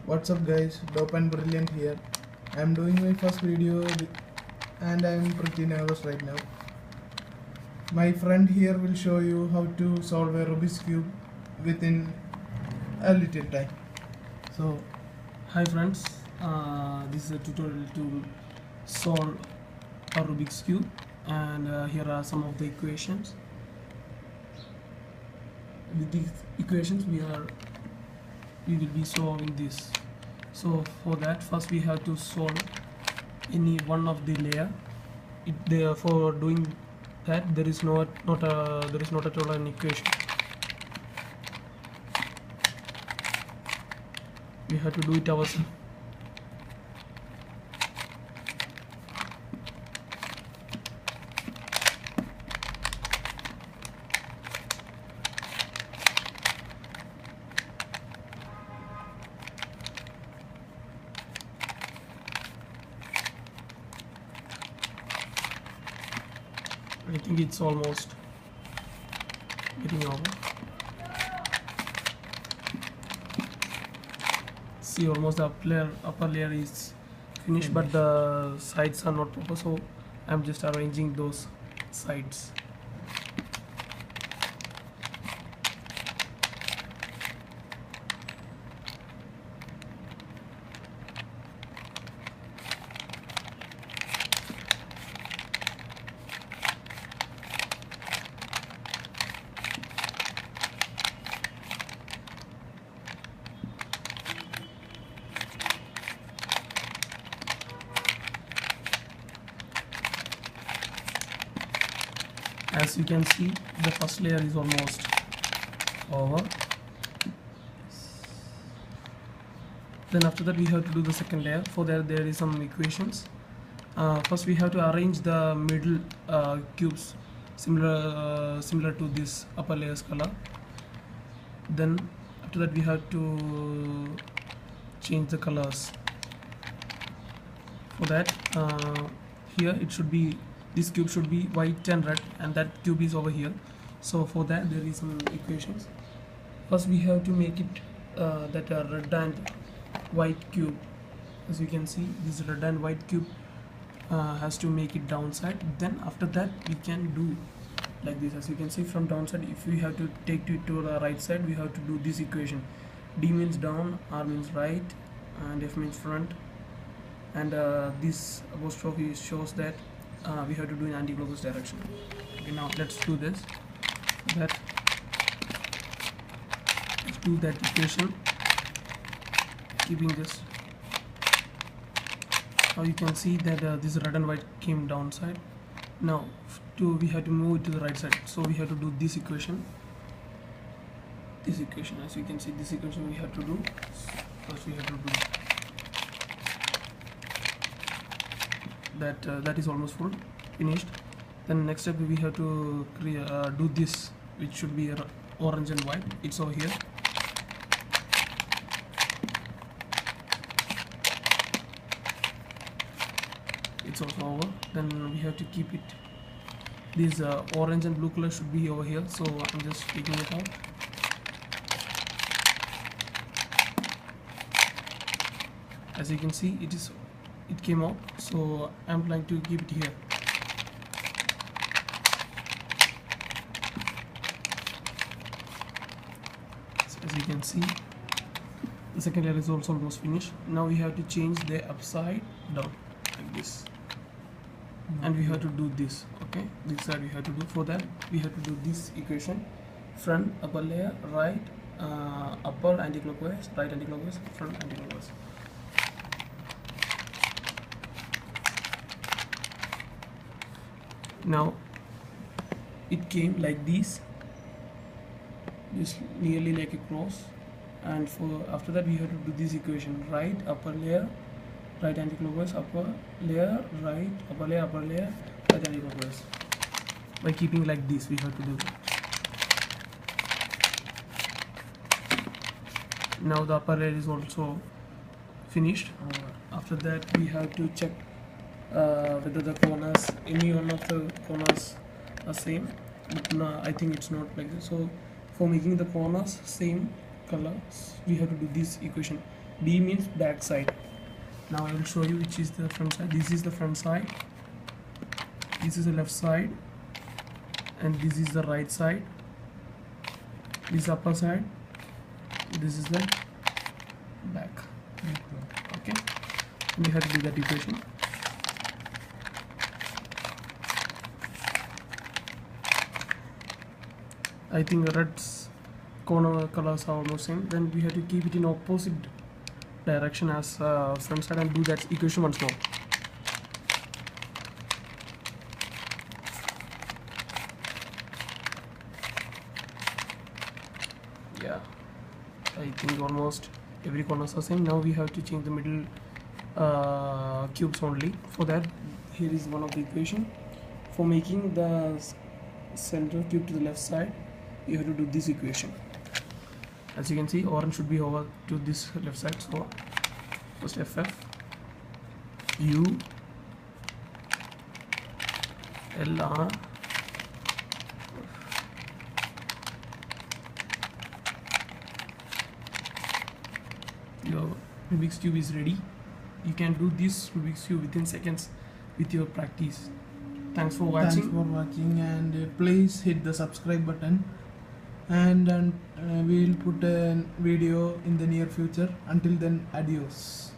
What's up guys, Dope and Brilliant here. I'm doing my first video and I'm pretty nervous right now. My friend here will show you how to solve a Rubik's Cube within a little time. So, hi friends, this is a tutorial to solve a Rubik's Cube, and here are some of the equations. With these equations we will be solving this. So for that, first we have to solve any one of the layer. For doing that, there is not at all an equation. We have to do it ourselves. I think it's almost getting over. See, almost the upper layer is finished, but the sides are not proper, so I'm just arranging those sides. As you can see, the first layer is almost over. Then after that we have to do the second layer. For that there is some equations. First we have to arrange the middle cubes similar to this upper layer's color. Then after that we have to change the colors. For that, here it should be, this cube should be white and red, and that cube is over here. So for that there is some equations. First we have to make it that red and white cube. As you can see, this red and white cube has to make it downside. Then after that we can do like this. As you can see, from downside, if we have to take it to the right side, we have to do this equation. D means down, R means right, and F means front, and this apostrophe shows that we have to do in anti-clockwise direction. Okay, now let's do this. Let's do that equation, keeping this. Now you can see that this red and white came downside. Now we have to move it to the right side, so we have to do this equation. As you can see, this equation we have to do. First we have to do that is almost full finished. Then next step we have to do this, which should be orange and white. It's over here. It's also over. Then we have to keep it, this orange and blue color should be over here, so I'm just taking it out. As you can see, it came out, so I'm planning to keep it here. So as you can see, the second layer is also almost finished. Now we have to change the upside down like this, and we have to do this. Okay, this side we have to do. For that we have to do this equation: front upper layer, right upper anti-clockwise, right anti-clockwise, front anti-clockwise. Now it came like this nearly like a cross, and after that we have to do this equation: right upper layer, right anti-clockwise, upper layer, right upper layer, right anti-clockwise. By keeping like this, we have to do that. Now the upper layer is also finished. After that we have to check whether the corners, any one of the corners are same, but no, I think it's not like this. So for making the corners same, colors, we have to do this equation. B means back side. Now I will show you which is the front side. This is the front side, this is the left side, and this is the right side. This is upper side, this is the back. Okay, we have to do that equation. I think red's corner colors are almost same. Then we have to keep it in opposite direction as front side and do that equation once more. Yeah, I think almost every corners are same. Now we have to change the middle cubes only. For that, here is one of the equation. For making the center cube to the left side, you have to do this equation. As you can see, orange should be over to this left side. So first FF U L R your Rubik's cube is ready. You can do this Rubik's cube within seconds with your practice. Thanks for watching. Thanks for watching, and please hit the subscribe button, and we will put a video in the near future. Until then, adios.